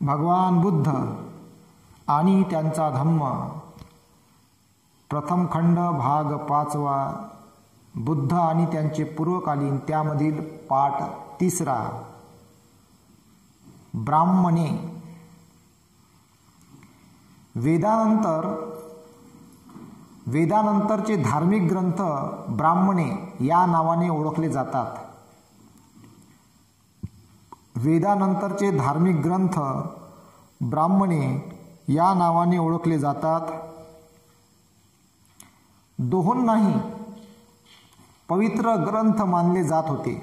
भगवान बुद्ध आणि त्यांचा धम्म, प्रथम खंड, भाग 5वा, बुद्ध आणि त्यांचे पूर्वकालीन, त्यामधील पाठ 3रा, ब्राह्मणे. वेदानंतरचे धार्मिक ग्रंथ ब्राह्मणे या नावाने ओळखले जातात. वेदानंतरचे धार्मिक ग्रंथ ब्राह्मणे या नावाने ओळखले जातात. दोहोंनाही पवित्र ग्रंथ मानले जात होते.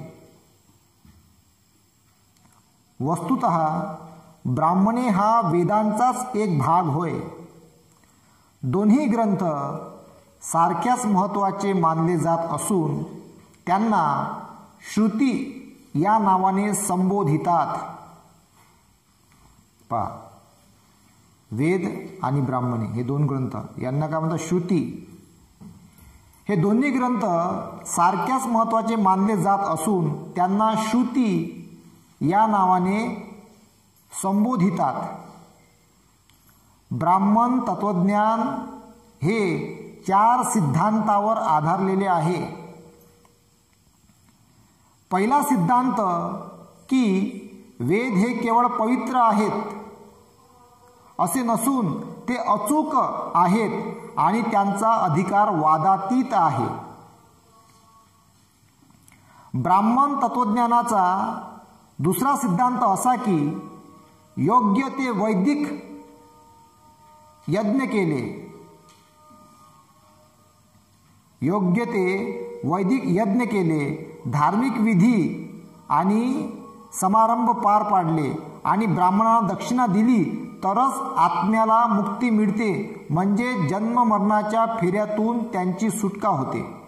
वस्तुतः ब्राह्मणे हा वेदांचाच एक भाग होय. दोन्ही ग्रंथ सारख्याच महत्त्वाचे मानले जात असून त्यांना श्रुती या नावाने संबोधितात. पहा, वेद आणि ब्राह्मणे हे दोन ग्रंथ, यांना काय म्हणतात? श्रुती. हे दोन्ही ग्रंथ सारख्याच महत्त्वाचे मानले जात असून त्यांना श्रुती या नावाने संबोधितात. ब्राह्मण तत्वज्ञान हे 4 सिद्धांतावर आधारलेले आहे. पहिला सिद्धांत की वेद हे केवळ पवित्र आहेत असे नसून ते अचूक आहेत आणि त्यांचा अधिकार वादातीत आहे. ब्राह्मण तत्वज्ञानाचा दुसरा सिद्धांत असा की योग्य ते वैदिक यज्ञ केले, धार्मिक विधी आणि समारंभ पार पाडले आणि ब्राह्मणांना दक्षिणा दिली तरच आत्म्याला मुक्ती मिळते, म्हणजे जन्म मरणाच्या फेऱ्यातून त्यांची सुटका होते.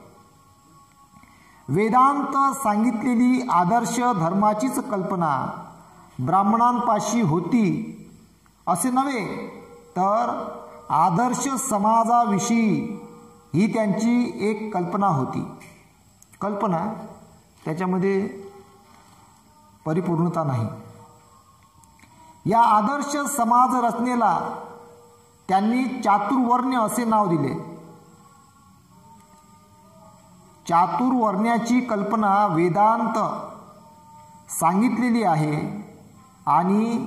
वेदांत सांगितलेली आदर्श धर्माचीच कल्पना ब्राह्मणांपाशी होती असे नव्हे, तर आदर्श समाजाविषयी ही त्यांची एक कल्पना होती. कल्पना, त्याच्यामध्ये परिपूर्णता नाही. या आदर्श समाज रचनेला त्यांनी चातुर्वर्ण्य असे नाव दिले. चातुर्वर्ण्याची कल्पना वेदांत सांगितलेली आहे आणि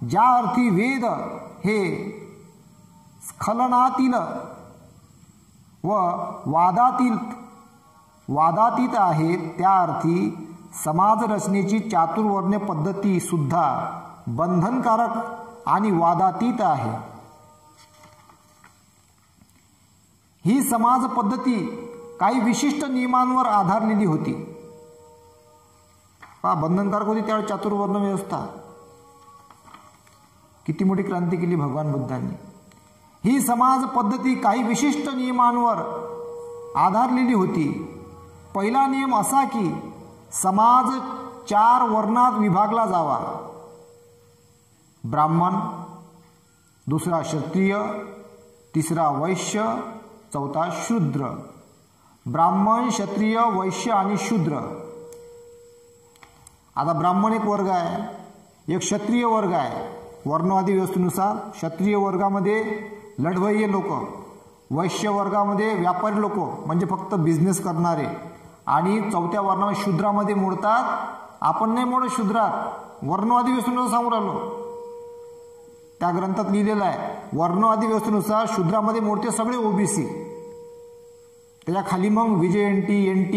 ज्या अर्थी वेद हे स्खलनातील व वादातीत आहेत, त्या अर्थी समाज रचनेची चातुर्वर्ण्य पद्धती सुद्धा बंधनकारक आणि वादातीत आहे. ही समाज पद्धती काही विशिष्ट नियमांवर आधारलेली होती. बंधनकारक होती त्यावेळी चातुर्वर्ण व्यवस्था. किती मोठी क्रांती केली भगवान बुद्धांनी. ही समाज पद्धती काही विशिष्ट नियमांवर आधारलेली होती. पहिला नियम असा की समाज 4 वर्णात विभागला जावा. ब्राह्मण, दुसरा क्षत्रिय, तिसरा वैश्य, चौथा शूद्र. ब्राह्मण, क्षत्रिय, वैश्य आणि शूद्र. आता ब्राह्मण एक वर्ग आहे, एक क्षत्रिय वर्ग आहे. वर्णवादी व्यवस्थेनुसार क्षत्रिय वर्गामध्ये लढवय्ये लोक, वैश्य वर्गामध्ये व्यापारी लोक म्हणजे फक्त बिझनेस करणारे, आणि चौथ्या वर्णामध्ये शूद्रामध्ये मोडतात. आपण नाही मोडत शूद्रात, वर्णवादी व्यवस्थेनुसार सांगू राहिलो. त्या ग्रंथात लिहिलेलं आहे वर्णवादी व्यवस्थेनुसार शूद्रामध्ये मोडते सगळे ओबीसी. त्याच्या खाली मग VJNT, NT,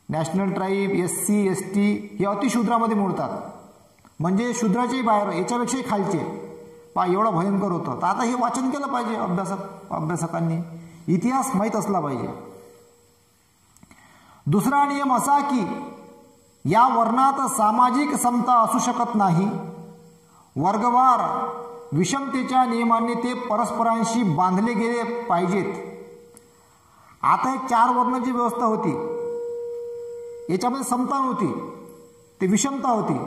national tribe, SC, ST हे अतिशूद्रामध्ये मोडतात. म्हणजे शूद्राच्याही बाहेर, याच्यापेक्षाही खालचे. एवढं भयंकर होतं. तर आता हे वाचन केलं पाहिजे अभ्यासकांनी. इतिहास माहीत असला पाहिजे. दुसरा नियम असा की या वर्णात सामाजिक समता असू शकत नाही. वर्गवार विषमतेच्या नियमाने ते परस्परांशी बांधले गेले पाहिजेत. आता एक 4 वर्णाची व्यवस्था होती, याच्यामध्ये समता नव्हती, ते विषमता होती.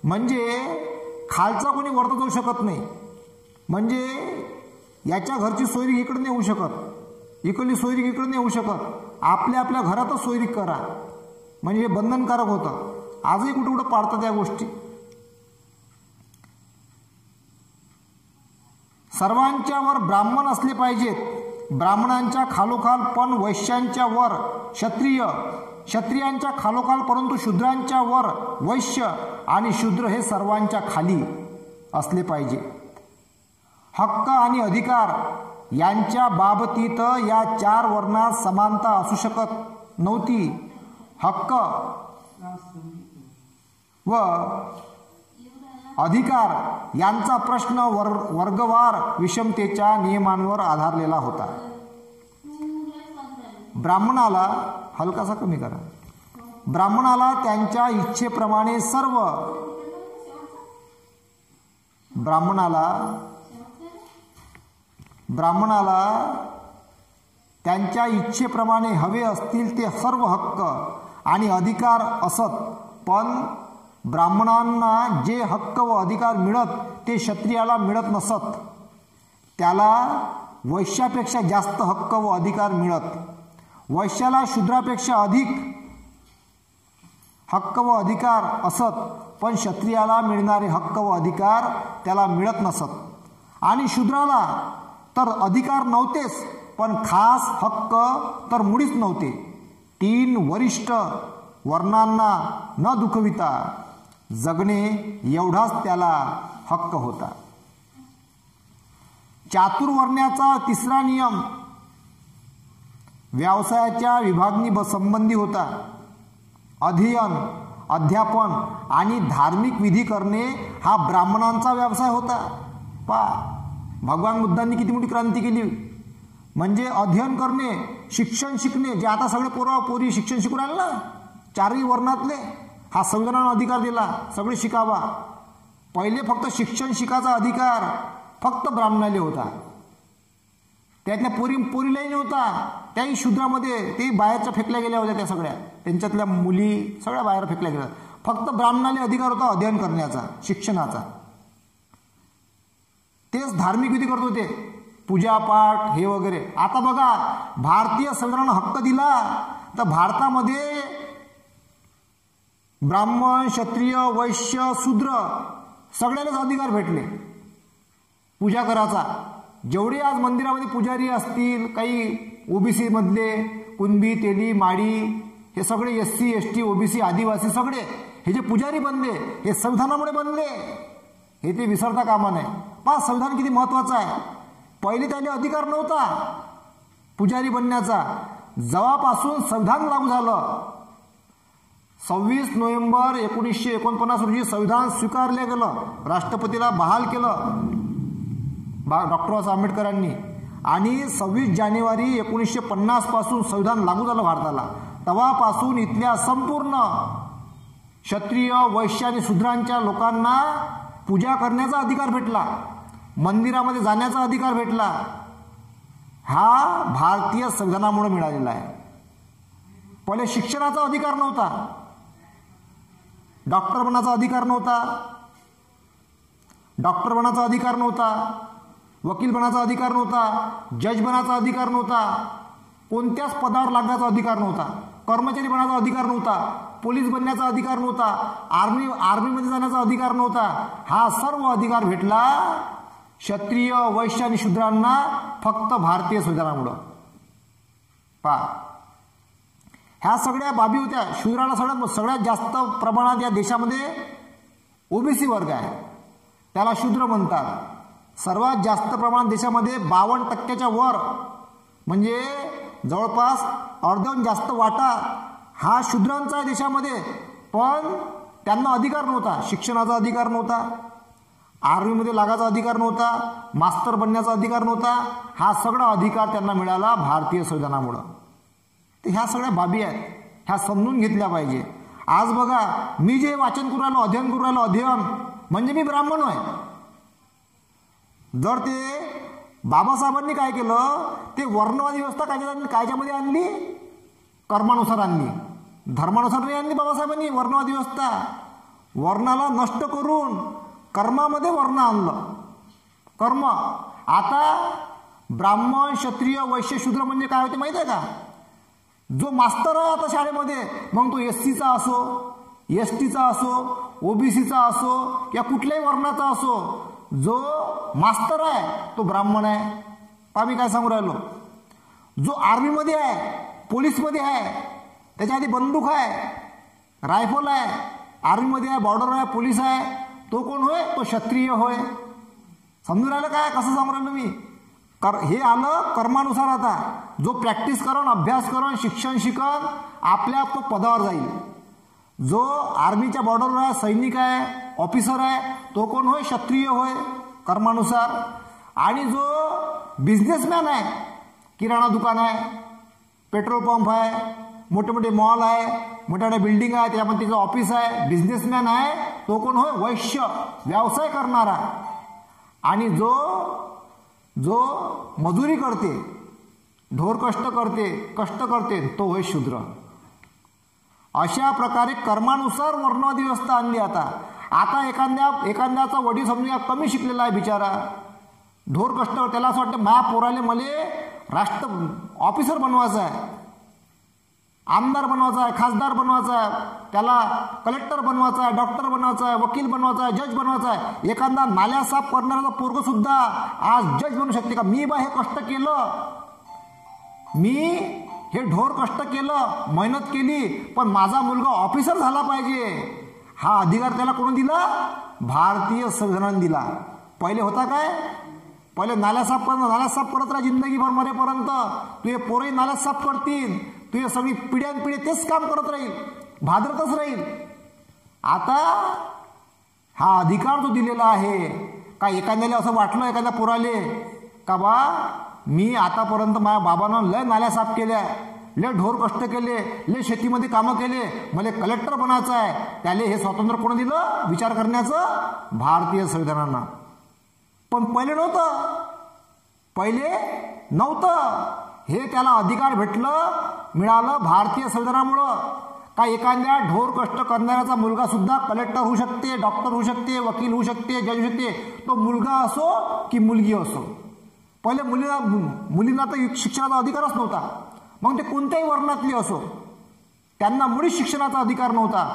म्हणजे खालचा कोणी वरता जाऊ शकत नाही. म्हणजे याच्या घरची सोयरीक इकडे नाही होऊ शकत, इकडली सोयरीक इकडे नाही होऊ शकत. आपल्या आपल्या घरातच सोयरीक करा. म्हणजे हे बंधनकारक होतं. आजही कुठे कुठं पाळतात या गोष्टी. सर्वांच्या वर ब्राह्मण असले पाहिजेत. ब्राह्मणांच्या खालोखाल पण वैश्यांच्या वर क्षत्रिय, क्षत्रियांच्या खालोखाल परंतु शूद्रांच्या वर वैश्य आणि शूद्र हे सर्वांच्या खाली असले पाहिजे. हक्क आणि अधिकार यांच्या बाबतीत या 4 वर्णात समानता असू शकत नव्हती. हक्क व अधिकार यांचा प्रश्न वर्गवार विषमतेच्या नियमांवर आधारलेला होता. ब्राह्मणाला हलकासा कमी करा. ब्राह्मणाला त्यांच्या इच्छेप्रमाणे सर्व ब्राह्मणाला त्यांच्या इच्छेप्रमाणे हवे असतील ते सर्व हक्क आणि अधिकार असत, पण ब्राह्मणांना जे हक्क व अधिकार मिळत ते क्षत्रियाला मिळत नसत. त्याला वैश्यापेक्षा जास्त हक्क व अधिकार मिळत. वैश्याला शूद्रापेक्षा अधिक हक्क व अधिकार असत, पण क्षत्रियाला मिळणारे हक्क व अधिकार त्याला मिळत नसत. आणि शूद्राला तर अधिकार नव्हतेच, पण खास हक्क तर मुळीच नव्हते. 3 वरिष्ठ वर्णांना न दुखविता जगणे एवढाच त्याला हक्क होता. चातुर्वर्ण्याचा 3रा नियम व्यवसायाच्या विभागणी संबंधी होता. अध्ययन, अध्यापन आणि धार्मिक विधी करणे हा ब्राह्मणांचा व्यवसाय होता. भगवान बुद्धांनी किती मोठी क्रांती केली. म्हणजे अध्ययन करणे, शिक्षण शिकणे, जे आता सगळे पोरी शिक्षण शिकून राहिले ना 4ही वर्णातले, हा संविधानाने अधिकार दिला सगळे शिकावा. पहिले फक्त शिक्षण शिकायचा अधिकार फक्त ब्राह्मणाला होता. त्यातल्या पोरीलाही नव्हता. त्याही शूद्रामध्ये ते बाहेरच्या फेकल्या गेल्या होत्या. त्या सगळ्या त्यांच्यातल्या मुली सगळ्या बाहेर फेकल्या गेल्या. फक्त ब्राह्मणाला अधिकार होता अध्ययन करण्याचा, शिक्षणाचा. तेच धार्मिक विधी करत होते, पूजापाठ हे वगैरे. आता बघा भारतीय संविधानाने हक्क दिला तर भारतामध्ये ब्राह्मण, क्षत्रिय, वैश्य, शूद्र सगळ्यालाच अधिकार भेटले पूजा करायचा. जेवढे आज मंदिरामध्ये पुजारी असतील, काही ओबीसी मधले, कुणबी, तेली, माडी, हे सगळे SC, ST, OBC, आदिवासी सगळे हे जे पुजारी बनले हे संविधानामुळे बनले. हे ते विसरता कामा नये. पहा संविधान किती महत्वाचं आहे. पहिले त्याने अधिकार नव्हता पुजारी बनण्याचा. जेव्हापासून संविधान लागू झालं 26 नोव्हेंबर 1949 रोजी संविधान स्वीकारले गेलं, राष्ट्रपतीला बहाल केलं डॉक्टर आंबेडकरांनी. आणि 26 जानेवारी 1950 पासून संविधान लागू झालं भारताला. तेव्हापासून इथल्या संपूर्ण क्षत्रिय, वैश्य आणि शूद्रांच्या लोकांना पूजा करण्याचा अधिकार भेटला, मंदिरामध्ये जाण्याचा अधिकार भेटला. हा भारतीय संविधानामुळे मिळालेला आहे. पहिले शिक्षणाचा अधिकार नव्हता, डॉक्टर बनाचा अधिकार नव्हता, वकील बनाचा अधिकार नव्हता, जज बनाचा अधिकार नव्हता, कोणत्याच पदावर लागण्याचा अधिकार नव्हता, कर्मचारी बनाचा अधिकार नव्हता, पोलीस बनण्याचा अधिकार नव्हता, आर्मीमध्ये जाण्याचा अधिकार नव्हता. हा सर्व अधिकार भेटला क्षत्रिय, वैश्य आणि शूद्रांना फक्त भारतीय संविधानामुळे. ह्या सगळ्या बाबी होत्या. शूद्राला सगळ्यात जास्त प्रमाणात या देशामध्ये ओबीसी वर्ग आहे, त्याला शूद्र म्हणतात. सर्वात जास्त प्रमाणात देशामध्ये 52% वर म्हणजे जवळपास अर्ध्याहून जास्त वाटा हा शूद्रांचा आहे देशामध्ये. पण त्यांना अधिकार नव्हता, शिक्षणाचा अधिकार नव्हता, आर्मीमध्ये लागायचा अधिकार नव्हता, मास्तर बनण्याचा अधिकार नव्हता. हा सगळा अधिकार त्यांना मिळाला भारतीय संविधानामुळे. तर ह्या सगळ्या बाबी आहेत, ह्या समजून घेतल्या पाहिजे. आज बघा मी जे वाचन करू राहिलो, अध्ययन करू राहिलो, अध्ययन म्हणजे मी ब्राह्मण आहे. जर ते बाबासाहेबांनी काय केलं, ते वर्णवादी व्यवस्था कायद्यामध्ये आणली, कर्मानुसार आणली, धर्मानुसार नाही आणली बाबासाहेबांनी वर्णवादी व्यवस्था. वर्णाला नष्ट करून कर्मामध्ये वर्ण आणलं, कर्म. आता ब्राह्मण, क्षत्रिय, वैश्य, शूद्र म्हणजे काय होते माहिती आहे का? जो मास्तर आहे आता शाळेमध्ये, मग तो SCचा असो, STचा असो, OBCचा असो या कुठल्याही वर्णाचा असो, जो मास्तर आहे तो ब्राह्मण आहे. पहा मी काय सांगू राहिलो. जो आर्मीमध्ये आहे, पोलीसमध्ये आहे, त्याच्या आधी बंदूक आहे, रायफल आहे, आर्मीमध्ये आहे, बॉर्डर आहे, पोलीस आहे, तो कोण होय? तो क्षत्रिय होय. समजून राहिलं काय कसं सांगू राहिलो मी? हे आलं कर्मानुसार. आता जो प्रॅक्टिस करून, अभ्यास करून, शिक्षण शिकन, आपल्या तो पदावर जाईल. जो आर्मीच्या बॉर्डरवर आहे, सैनिक आहे, ऑफिसर आहे, तो कोण होय? क्षत्रिय होय कर्मानुसार. आणि जो बिझनेसमॅन आहे, किराणा दुकान आहे, पेट्रोल पंप आहे, मोठे मोठे मॉल आहे, मोठ्या मोठ्या बिल्डिंग आहे, त्यामध्ये त्याचं ऑफिस आहे, बिझनेसमॅन आहे, तो कोण होय? वैश्य, व्यवसाय करणारा. आणि जो जो मजुरी करते, ढोर कष्ट करते, तो होय शूद्र. अशा प्रकारे कर्मानुसार वर्णवादी व्यवस्था आणली. आता एखाद्याचा वडील समजून कमी शिकलेला आहे बिचारा, ढोर कष्ट, त्याला असं वाटतं माझ्या पोराले मले राष्ट्र ऑफिसर बनवायचं आहे, आमदार बनवायचा आहे, खासदार बनवायचा आहे, त्याला कलेक्टर बनवायचा आहे, डॉक्टर बनवायचा आहे, वकील बनवायचा आहे, जज बनवायचा आहे. एखादा नाल्या साफ करणारा पोरग सुद्धा आज जज बनू शकते का? मी बा हे कष्ट केलं, मी हे ढोर कष्ट केलं, मेहनत केली, पण माझा मुलगा ऑफिसर झाला पाहिजे, हा अधिकार त्याला कोण दिला? भारतीय संविधानाने दिला. पहिले होता काय? पहिले नाल्या साफ करत राहा जिंदगीभर मरेपर्यंत. तुझे पोरही नाल्या साफ करतील, तुझे सगळी पिढ्यानपिढी तेच काम करत राहील, भादरतच राहील. आता हा अधिकार जो दिलेला आहे, का एखाद्याला असं वाटलं एखाद्या पोराले का बा मी आतापर्यंत माझ्या बाबानं लय नाल्या साफ केल्या, लय ढोर कष्ट केले, लय शेतीमध्ये कामं केले, मला कलेक्टर बनायचं आहे, त्याले हे स्वातंत्र्य कोण दिलं विचार करण्याचं? भारतीय संविधानानं. पण पहिले नव्हतं. हे त्याला अधिकार मिळालं भारतीय संविधानामुळं. का एखाद्या ढोर कष्ट करणाऱ्याचा मुलगा सुद्धा कलेक्टर होऊ शकते, डॉक्टर होऊ शकते, वकील होऊ शकते, जज होऊ शकते, तो मुलगा असो की मुलगी असो. पहिले मुलींना तर शिक्षणाचा अधिकारच नव्हता, मग ते कोणत्याही वर्णातली असो, त्यांना मुळीच शिक्षणाचा अधिकार नव्हता.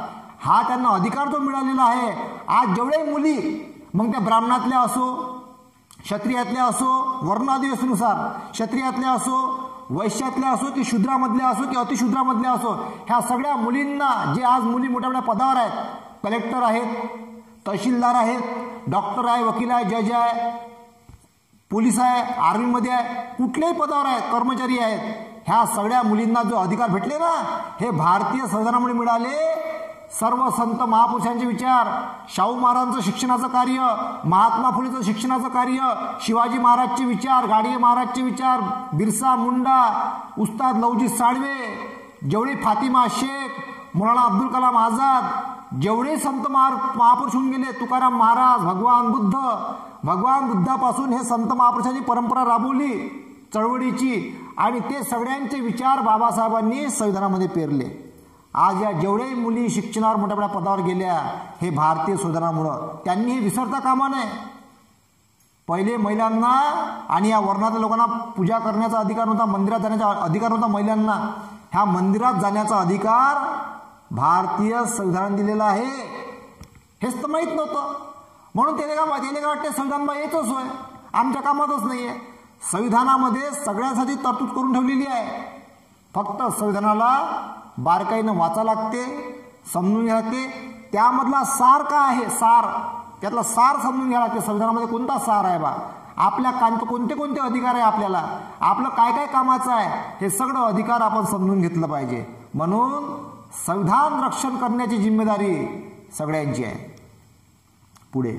हा त्यांना अधिकार जो मिळालेला आहे. आज जेवढे मुली, मग त्या ब्राह्मणातल्या असो, क्षत्रियातल्या असो, वर्णादिवसानुसार क्षत्रियातल्या असो, वैश्यातल्या असो की शूद्रामधल्या असो की अतिशूद्रामधल्या असो, ह्या सगळ्या मुलींना, जे आज मुली मोठ्या मोठ्या पदावर आहेत, कलेक्टर आहेत, तहसीलदार आहेत, डॉक्टर आहे, वकील आहे, जज आहे, पोलीस आहे, आर्मीमध्ये आहे, कुठल्याही पदावर आहेत, कर्मचारी आहेत, ह्या सगळ्या मुलींना जो अधिकार भेटले ना, हे भारतीय संविधानामुळे मिळाले. सर्व संत महापुरुषांचे विचार, शाहू महाराजांचं शिक्षणाचं कार्य, महात्मा फुलेचं शिक्षणाचं कार्य, शिवाजी महाराजचे विचार, गाडगे महाराजचे विचार, बिरसा मुंडा, उस्ताद लवजी साळवे, जेवढे फातिमा शेख, मौलाना अब्दुल कलाम आझाद, जेवढे संत महापुरुष होऊन गेले, तुकाराम महाराज, भगवान बुद्धापासून हे संत महापुरुषांनी परंपरा राबवली चळवळीची, आणि ते सगळ्यांचे विचार बाबासाहेबांनी संविधानामध्ये पेरले. आज या जेवढे मुली शिक्षणावर मोठ्या मोठ्या पदावर गेल्या, हे भारतीय संविधानामुळं. त्यांनी हे विसरता कामा नये. पहिले महिलांना आणि या वर्णातल्या लोकांना पूजा करण्याचा अधिकार नव्हता, मंदिरात जाण्याचा अधिकार नव्हता महिलांना. ह्या मंदिरात जाण्याचा अधिकार भारतीय संविधानाने दिलेला आहे, हेच तर माहीत नव्हतं. म्हणून त्याने काय वाटते संविधान बा येतच होय, आमच्या कामातच नाही आहे. संविधानामध्ये सगळ्यासाठी तरतूद करून ठेवलेली आहे. फक्त संविधानाला बारकाईनं वाचा लागते, समजून घ्या लागते. त्यामधला सार काय आहे, त्यातला सार समजून घ्या लागते. संविधानामध्ये कोणता सार आहे बा, आपल्या कोणते अधिकार आहे, आपल्याला आपलं काय काय कामाचं आहे, हे सगळं अधिकार आपण समजून घेतलं पाहिजे. म्हणून संविधान रक्षण करण्याची जिम्मेदारी सगळ्यांची आहे. पुढे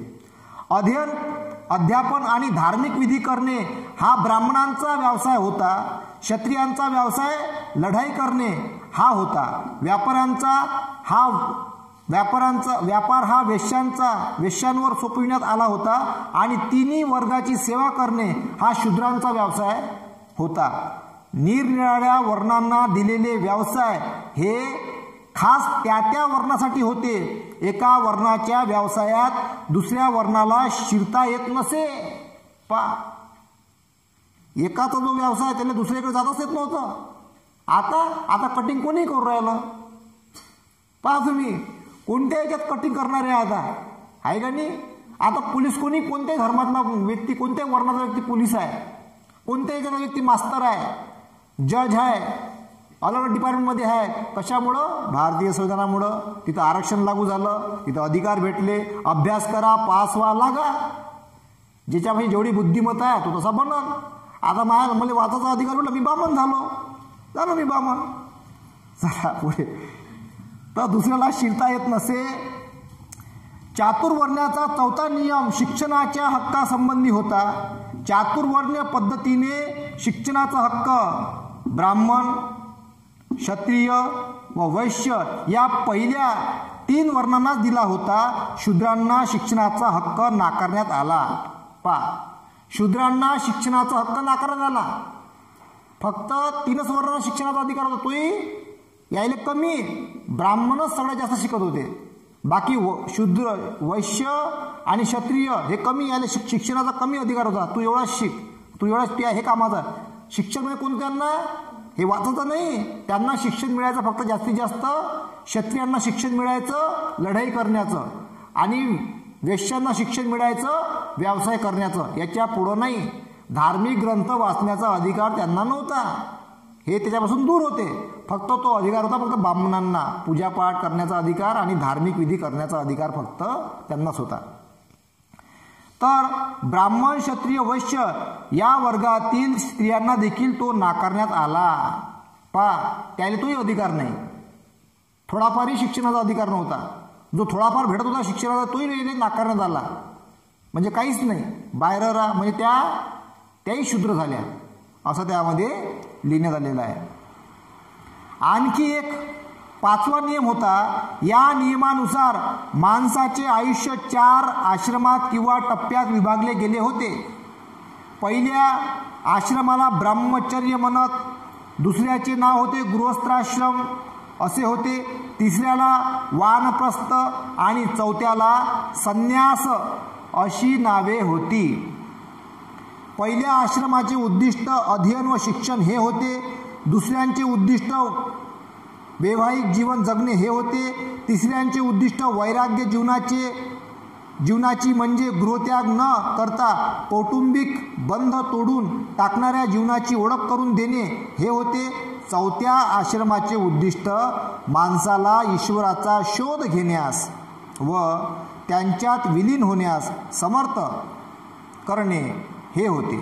अध्यापन आणि धार्मिक विधी करणे हा ब्राह्मणांचा व्यवसाय होता. क्षत्रियांचा व्यवसाय लढाई करणे हा होता. व्यापार हा वेश्यांवर सोपविण्यात आला होता. आणि तिन्ही वर्गाची सेवा करणे हा शूद्रांचा व्यवसाय होता. निरनिराळ्या वर्णांना दिलेले व्यवसाय हे खास त्या वर्णासाठी होते. एका वर्णाच्या व्यवसायात दुसऱ्या वर्णाला शिरता येत नसे. एकाचा जो व्यवसाय त्याला दुसरीकडे जाताच येत नव्हतं. आता कटिंग कोणी करू राहिलं, पहा तुम्ही, कोणत्या याच्यात कटिंग करणार आहे आता, आहे का नाही? आता पोलीस कोणी कोणत्याही धर्मातला व्यक्ती, कोणत्याही वर्णाचा व्यक्ती पोलीस आहे, कोणत्याही याचा व्यक्ती मास्तर आहे, जज आहे, अलग अलग डिपार्टमेंटमध्ये आहे. कशामुळं? भारतीय संविधानामुळं. तिथं आरक्षण लागू झालं, तिथं अधिकार भेटले, अभ्यास करा, पास व्हा, लागा. ज्याच्यामध्ये जेवढी बुद्धिमत्ता आहे तो तसा बनल. आता मला वाचायचा अधिकार भेटला, मी बामण झालो मी बामण. चला पुढे. तर दुसऱ्याला शिरता येत नसे. चातुर्वर्ण्याचा चौथा नियम शिक्षणाच्या हक्कासंबंधी होता. चातुर्वर्ण्य पद्धतीने शिक्षणाचा हक्क ब्राह्मण, क्षत्रिय व वैश्य या पहिल्या 3 वर्णांनाच दिला होता. शूद्रांना शिक्षणाचा हक्क नाकारण्यात आला. शूद्रांना शिक्षणाचा हक्क नाकारण्यात आला. फक्त 3च वर्णांना शिक्षणाचा अधिकार होता, तोही यायला कमी. ब्राह्मणच सगळ्यात जास्त शिकत होते. बाकी शूद्र, वैश्य आणि क्षत्रिय हे कमी, यायला शिक्षणाचा कमी अधिकार होता. तू एवढाच शिक, तू एवढाच प्या, हे कामाचा. शिक्षण म्हणजे कोणत्यांना? हे वाचायचं नाही, त्यांना शिक्षण मिळायचं फक्त जास्तीत जास्त. क्षत्रियांना शिक्षण मिळायचं लढाई करण्याचं, आणि वैश्यांना शिक्षण मिळायचं व्यवसाय करण्याचं. याच्या पुढं नाही. धार्मिक ग्रंथ वाचण्याचा अधिकार त्यांना नव्हता, हे त्याच्यापासून दूर होते. फक्त तो अधिकार होता फक्त ब्राह्मणांना, पूजापाठ करण्याचा अधिकार आणि धार्मिक विधी करण्याचा अधिकार फक्त त्यांनाच होता. तर ब्राह्मण, क्षत्रिय, वैश्य या वर्गातील स्त्रियांना देखील तो नाकारण्यात आला. त्याला तोही अधिकार नाही. थोडाफारही शिक्षणाचा अधिकार नव्हता. जो थोडाफार भेटत होता शिक्षणाचा तोही नाकारण्यात आला. म्हणजे काहीच नाही, बाहेर राहा. म्हणजे त्याही शूद्र झाल्या असं त्यामध्ये लिहिण्यात आलेलं आहे. आणखी एक 5वा नियम होता. या नियमानुसार माणसाचे आयुष्य 4 आश्रमात किंवा टप्प्यात विभागले गेले होते. पहिल्या आश्रमाला ब्रह्मचर्य म्हणत, दुसऱ्याचे नाव होते गृहस्थाश्रम असे होते, तिसऱ्याला वानप्रस्थ आणि चौथ्याला संन्यास अशी नावे होती. पहिल्या आश्रमाचे उद्दिष्ट अध्ययन व शिक्षण हे होते. दुसऱ्यांचे उद्दिष्ट वैवाहिक जीवन जगणे हे होते. तिसऱ्यांचे उद्दिष्ट वैराग्य जीवनाची म्हणजे गृहत्याग न करता कौटुंबिक बंध तोडून टाकणाऱ्या जीवनाची ओळख करून देणे हे होते. चौथ्या आश्रमाचे उद्दिष्ट माणसाला ईश्वराचा शोध घेण्यास व त्यांच्यात विलीन होण्यास समर्थ करणे हे होते.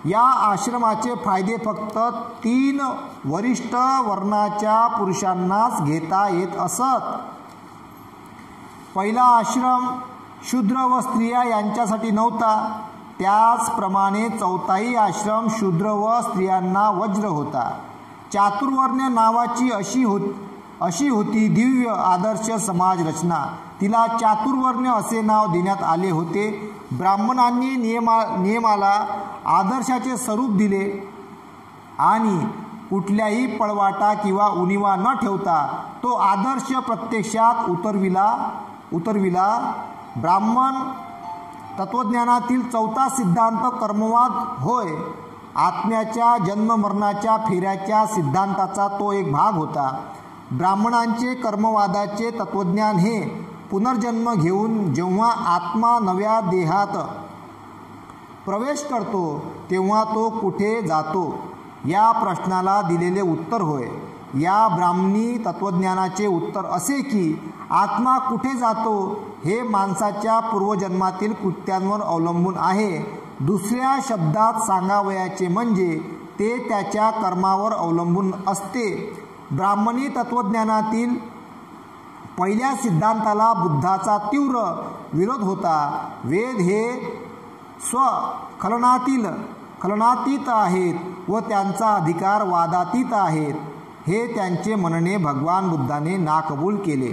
या आश्रमाचे फायदे फक्त 3 वरिष्ठ वर्णाच्या पुरुषांनाच घेता येत असत. पहिला आश्रम शूद्र व स्त्रिया यांच्यासाठी नव्हता. त्याचप्रमाणे चौथाही आश्रम शूद्र व स्त्रियांना वज्र होता. चातुर्वर्ण्य नावाची अशी होती दिव्य आदर्श समाज रचना. तिला चातुर्वर्ण्य असे नाव देण्यात आले होते. ब्राह्मणांनी नियमाला आदर्शाचे स्वरूप दिले आणि कुठल्याही पळवाटा किंवा उणिवा न ठेवता तो आदर्श प्रत्यक्षात उतरविला. ब्राह्मण तत्वज्ञानातील 4था सिद्धांत कर्मवाद होय. आत्म्याच्या जन्ममरणाच्या फेऱ्याच्या सिद्धांताचा तो एक भाग होता. ब्राह्मणांचे कर्मवादाचे तत्वज्ञान हे पुनर्जन्म घेऊन जेव्हा आत्मा नव्या देहात प्रवेश करतो तेव्हा तो कुठे जातो या प्रश्नाला दिलेले उत्तर होय. या ब्राह्मणी तत्वज्ञानाचे उत्तर असे की आत्मा कुठे जातो हे माणसाच्या पूर्वजन्मातील कृत्यांवर अवलंबून आहे. दुसऱ्या शब्दात सांगावयाचे म्हणजे ते त्याच्या कर्मावर अवलंबून असते. ब्राह्मणी तत्वज्ञानातील पहिल्या सिद्धांताला बुद्धाचा तीव्र विरोध होता. वेद हे खलनातीत आहेत व त्यांचा अधिकार वादातीत आहेत हे त्यांचे म्हणणे भगवान बुद्धाने नाकबूल केले.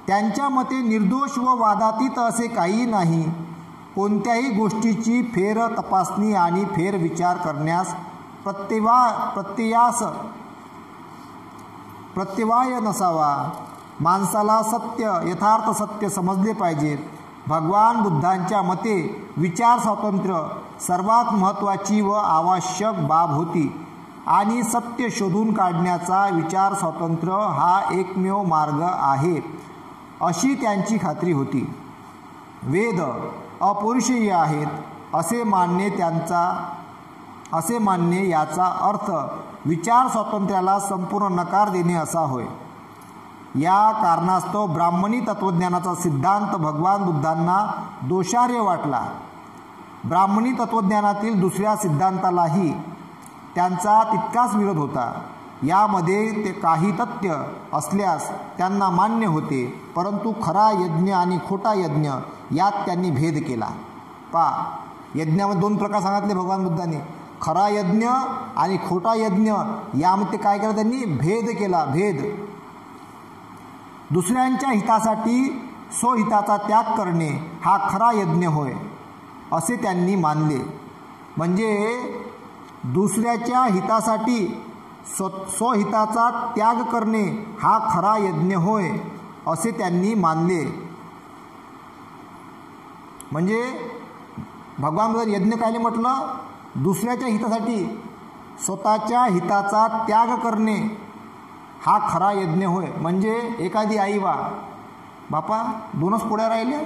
त्यांच्या मते निर्दोष व वादातीत असे काही नाही. कोणत्याही गोष्टीची फेर तपासणी आणि फेर विचार करण्यास प्रत्यवाय नसावा. माणसाला यथार्थ सत्य समजले पाहिजे. भगवान बुद्धांच्या मते विचार स्वातंत्र्य सर्वात महत्त्वाची व आवश्यक बाब होती. आणि सत्य शोधून काढण्याचा विचार स्वातंत्र्य हा एकमेव मार्ग आहे अशी त्यांची खात्री होती. वेद अपौरुषेय आहेत असे मानणे याचा अर्थ विचार स्वातंत्र्याला संपूर्ण नकार देणे असा होय. या कारणास्तव ब्राह्मणी तत्त्वज्ञानाचा सिद्धांत भगवान बुद्धांना दोषार्ह वाटला. ब्राह्मणी तत्त्वज्ञानातील दुसऱ्या सिद्धांतालाही त्यांचा तितकाच विरोध होता. यामध्ये ते काही तथ्य असल्यास त्यांना मान्य होते, परंतु खरा यज्ञ आणि खोटा यज्ञ यात त्यांनी भेद केला. यज्ञामध्ये दोन प्रकार सांगितले भगवान बुद्धांनी, खरा यज्ञ आणि खोटा यज्ञ. यामध्ये काय केलं त्यांनी? भेद केला. भेद. दुसऱ्यांच्या हितासाठी स्वहिताचा त्याग करणे हा खरा यज्ञ होय असे त्यांनी मानले. म्हणजे दुसऱ्याच्या हितासाठी स्वहिताचा त्याग करणे हा खरा यज्ञ होय असे त्यांनी मानले. म्हणजे भगवान बुद्ध यज्ञ कायले म्हटलं? दुसऱ्याच्या हितासाठी स्वतःच्या हिताचा त्याग करणे हा खरा यज्ञ होय. म्हणजे एखादी आई बापा दोनच पोळ्या राहिल्या,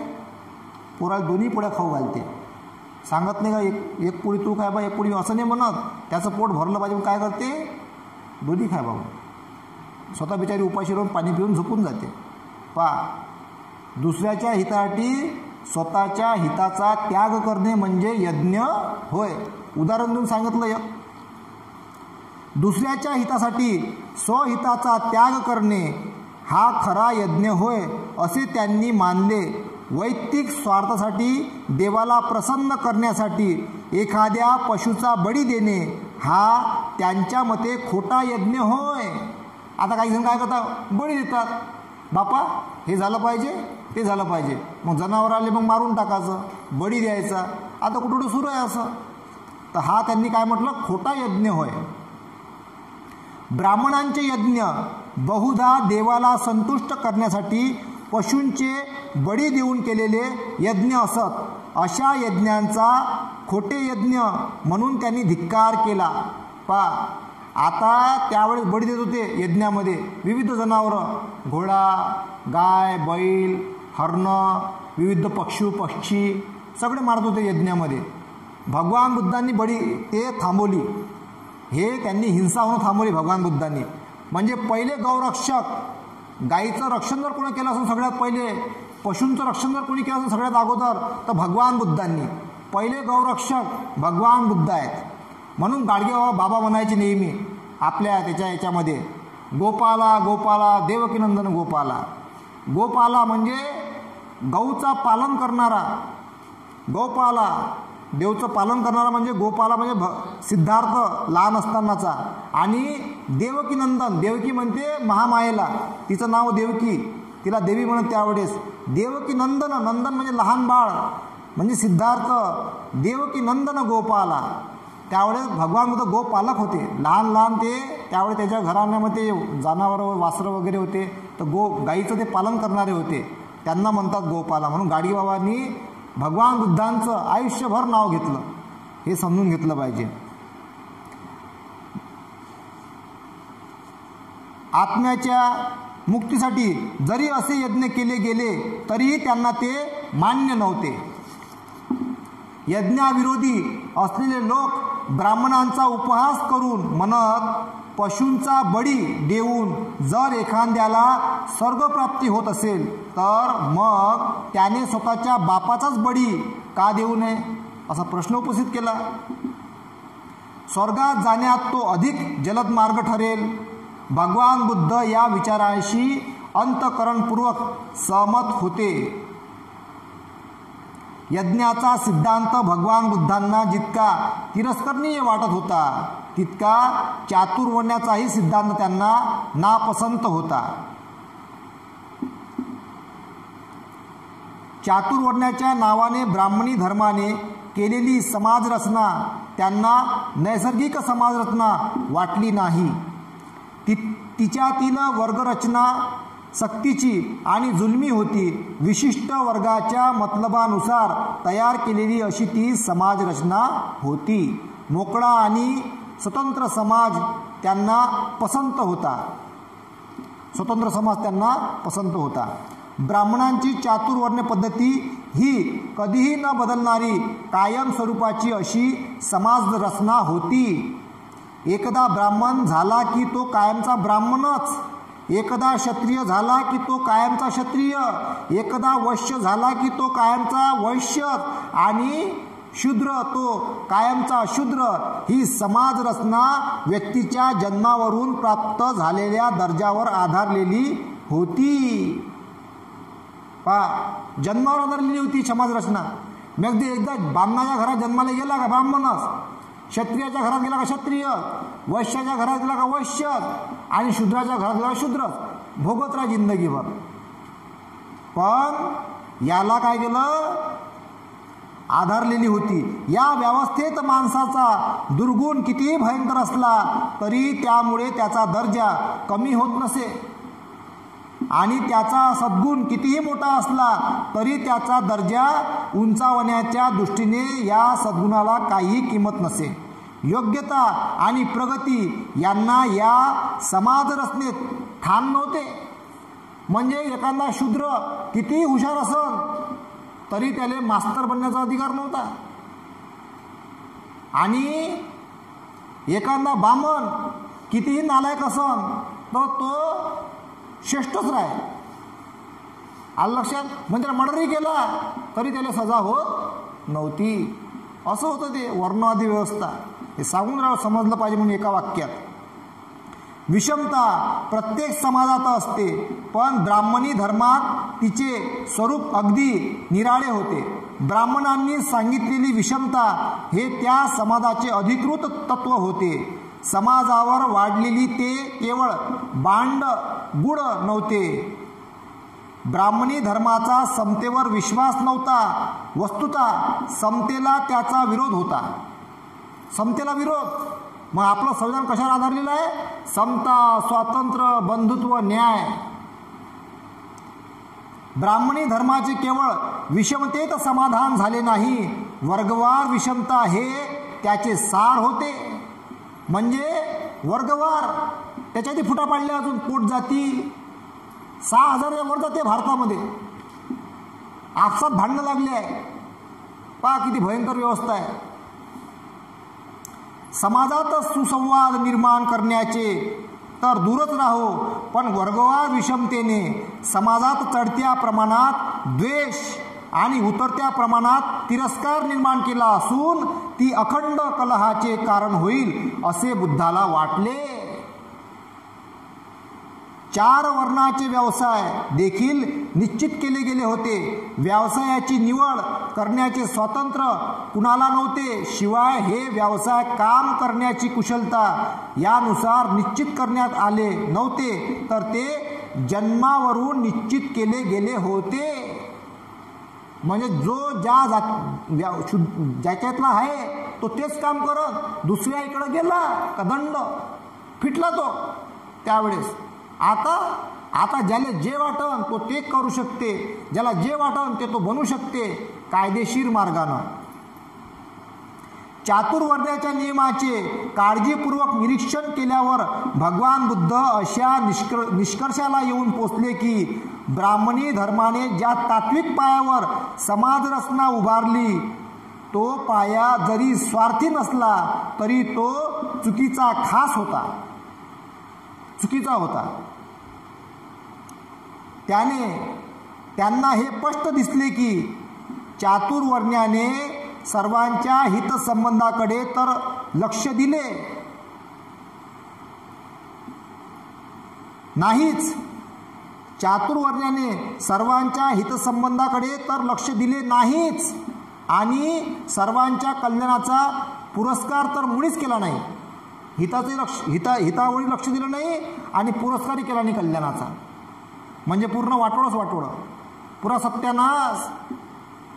पोराला दोन्ही पोळ्या खाऊ घालते. सांगत नाही का एक पोळी तू खाय बा, एक पोळी, असं नाही म्हणत. त्याचं पोट भरलं पाहिजे, काय करते? दोन्ही खाय बाबा. स्वतः बिचारी उपाशी राहून पाणी पिऊन झोपून जाते. दुसऱ्याच्या हितासाठी स्वतःच्या हिताचा त्याग करणे म्हणजे यज्ञ होय. उदाहरण देऊन सांगितलं. दुसऱ्याच्या हितासाठी स्वहिताचा त्याग करणे हा खरा यज्ञ होय असे त्यांनी मानले. वैयक्तिक स्वार्थासाठी देवाला प्रसन्न करण्यासाठी एखाद्या पशुचा बळी देणे हा त्यांच्या मते खोटा यज्ञ होय. आता काही जण काय करतात? बळी देतात. बापा हे झालं पाहिजे, ते झालं पाहिजे, मग जनावर आले मग मारून टाकायचं, बळी द्यायचा. आता कुठं सुरू आहे असं. तर हा त्यांनी काय म्हटलं? खोटा यज्ञ होय. ब्राह्मणांचे यज्ञ बहुधा देवाला संतुष्ट करण्यासाठी पशूंचे बळी देऊन केलेले यज्ञ असत. अशा यज्ञांचा खोटे यज्ञ म्हणून त्यांनी धिक्कार केला. आता त्यावेळेस बळी देत होते यज्ञामध्ये विविध जनावरं, घोडा, गाय, बैल, हरण, विविध पक्षी सगळे मारत होते यज्ञामध्ये. भगवान बुद्धांनी बळी ते थांबवली. हे त्यांनी हिंसा होणं थांबवली भगवान बुद्धांनी. म्हणजे पहिले गौरक्षक, गाईचं रक्षण जर कोणी केलं असेल सगळ्यात पहिले, पशूंचं रक्षण जर कोणी केलं असेल सगळ्यात अगोदर, तर भगवान बुद्धांनी. पहिले गौरक्षक भगवान बुद्ध आहेत. म्हणून गाडगे बाबा म्हणायचे नेहमी आपल्या याच्यामध्ये, गोपाला गोपाला देवकीनंदन गोपाला. गोपाला म्हणजे गौचा पालन करणारा, गोपाला देवचं पालन करणारा म्हणजे गोपाला म्हणजे सिद्धार्थ लहान असतानाचा. आणि देवकीनंदन, देवकी म्हणते महामायेला, तिचं नाव देवकी, तिला देवी म्हणत त्यावेळेस. देवकीनंदन, नंदन म्हणजे लहान बाळ, म्हणजे सिद्धार्थ. देवकीनंदन गोपाला. त्यावेळेस भगवान बुद्ध गोपालक होते. लहान लहान ते त्यावेळेस त्याच्या घराण्यामध्ये जनावरं वासरं वगैरे होते, तर गाईचं ते पालन करणारे होते. त्यांना म्हणतात गोपाला. म्हणून गाडगेबाबांनी भगवान बुद्धांचं आयुष्यभर नाव घेतलं. हे समजून घेतलं पाहिजे. आत्म्याच्या मुक्तीसाठी जरी असे यज्ञ केले गेले तरीही त्यांना ते मान्य नव्हते. यज्ञाविरोधी असलेले लोक ब्राह्मणांचा उपहास करून म्हणत, पशूंचा बळी देऊन जर एखाद्याला स्वर्गप्राप्ती होत असेल तर मग त्याने स्वतःच्या बापाचाच बळी का देऊ नये, असा प्रश्न उपस्थित केला. स्वर्गात जाण्यात तो अधिक जलद मार्ग ठरेल. भगवान बुद्ध या विचारांशी अंतःकरणपूर्वक सहमत होते. यज्ञाचा सिद्धांत भगवान बुद्धांना जितका तिरस्करणीय वाटत होता तितका चातुर्वर्ण्याचाही सिद्धांत त्यांना नापसंत होता. चातुर्वर्ण्याच्या नावाने ब्राह्मणी धर्माने केलेली समाजरचना त्यांना नैसर्गिक समाजरचना वाटली नाही. तिच्यातील वर्गरचना सक्तीची आणि जुलमी होती. विशिष्ट वर्गाच्या मतलबानुसार तयार केलेली अशी ती समाजरचना होती. मोकळा आणि स्वतंत्र समाज त्यांना पसंत होता. स्वतंत्र समाज त्यांना पसंत होता. ब्राह्मणांची चातुर्वर्ण्य पद्धती ही कधीही न बदलणारी कायम स्वरूपाची अशी समाज रचना होती. एकदा ब्राह्मण झाला की तो कायमचा ब्राह्मणच, एकदा क्षत्रिय झाला की तो कायमचा क्षत्रिय, एकदा वैश्य झाला की तो कायमचा वैश्य आणि शूद्र तो कायमचा शूद्र. ही समाज रचना व्यक्तीच्या जन्मावरून प्राप्त झालेल्या दर्जावर आधारलेली होती. जन्मावर आधारलेली होती समाज रचना. मग एकदा ब्राह्मणाच्या घरात जन्माला गेला का ब्राह्मणच, क्षत्रियाच्या घरात गेला का क्षत्रिय, वैश्याच्या घरात गेला का वैश्य आणि शूद्राच्या घरात गेला का शूद्र. भोगत राहा जिंदगीभर. पण याला काय केलं, आधारलेली होती. या व्यवस्थेत माणसाचा दुर्गुण कितीही भयंकर असला तरी त्यामुळे त्याचा दर्जा कमी होत नसे आणि त्याचा सद्गुण कितीही मोठा असला तरी त्याचा दर्जा उंचावण्याच्या दृष्टीने या सद्गुणाला काही किंमत नसे. योग्यता आणि प्रगती यांना या समाज रचनेत ठाण नव्हते. म्हणजे एखादा शूद्र कितीही हुशार असन तरी त्याला मास्तर बनण्याचा अधिकार नव्हता आणि एखादा ब्राह्मण कितीही नालायक असन तर तो श्रेष्ठच राहे. आलं लक्षात. म्हणजे मर्डरही केला तरी त्याला सजा होत नव्हती. असं होतं ते वर्णवादी व्यवस्था. हे सांगून राहावं, समजलं पाहिजे म्हणून एका वाक्यात. विषमता प्रत्येक समाजात असते, पण ब्राह्मणी धर्मात तिचे स्वरूप अगदी निराळे होते. ब्राह्मणांनी सांगितलेली विषमता हे त्या समाजाचे अधिकृत तत्व होते. समाजावर वाढलेली ते केवळ बांड गुढ नव्हते. ब्राह्मणी धर्माचा समतेवर विश्वास नव्हता. वस्तुतः समतेला त्याचा विरोध होता. समतेला विरोध. मग आपलं संविधान कशावर आधारलेलं आहे? समता, स्वातंत्र्य, बंधुत्व, न्याय. ब्राह्मणी धर्माचे केवळ विषमतेत समाधान झाले नाही, वर्गवार विषमता हे त्याचे सार होते. म्हणजे वर्गवार त्याच्यात फुटा पाडल्या. अजून पोट जाती 6,000 वर जाते भारतामध्ये. आपसात भांडणं लागले आहे. पहा किती भयंकर व्यवस्था आहे. समाजात सुसंवाद निर्माण करण्याचे तर दूरच राहो, पण वर्गवार विषमतेने समाजात चढत्या प्रमाणात द्वेष आणि उतरत्या प्रमाणात तिरस्कार निर्माण केला असून ती अखंड कलहाचे कारण होईल असे बुद्धाला वाटले. 4 वर्णाचे व्यवसाय देखील निश्चित केले गेले होते. व्यवसायाची निवड करण्याचे स्वातंत्र्य कुणाला नव्हते. शिवाय हे व्यवसाय काम करण्याची कुशलता यानुसार निश्चित करण्यात आले नव्हते, तर ते जन्मावरून निश्चित केले गेले होते. म्हणजे जो ज्याच्यातला आहे तो तेच काम करत. दुसऱ्या इकडे गेला का दंड फिटला तो त्यावेळेस. आता ज्याला जे वाटन तो ते करू शकते, ज्याला जे वाटन ते तो बनू शकते कायदेशीर मार्गाने. चातुर्वर्ण्याच्या नियमाचे काळजीपूर्वक निरीक्षण केल्यावर भगवान बुद्ध अशा निष्कर्षाला येऊन पोचले की ब्राह्मणी धर्माने ज्या तात्विक पायावर समाज रचना उभारली तो पाया जरी स्वार्थी नसला तरी तो चुकीचा होता. त्यांना हे स्पष्ट दिसले की चातुर्वर्ण्याने सर्वांच्या हितसंबंधाकडे तर लक्ष दिले नाहीच. चातुर्वर्ण्याने सर्वांच्या हितसंबंधाकडे तर लक्ष दिले नाहीच आणि सर्वांच्या कल्याणाचा पुरस्कार तर मुळीच केला नाही. हितावळी लक्ष दिलं नाही आणि पुरस्कारही केला नाही कल्याणाचा. म्हणजे पूर्ण वाटोळं, पुरा सत्यानाश,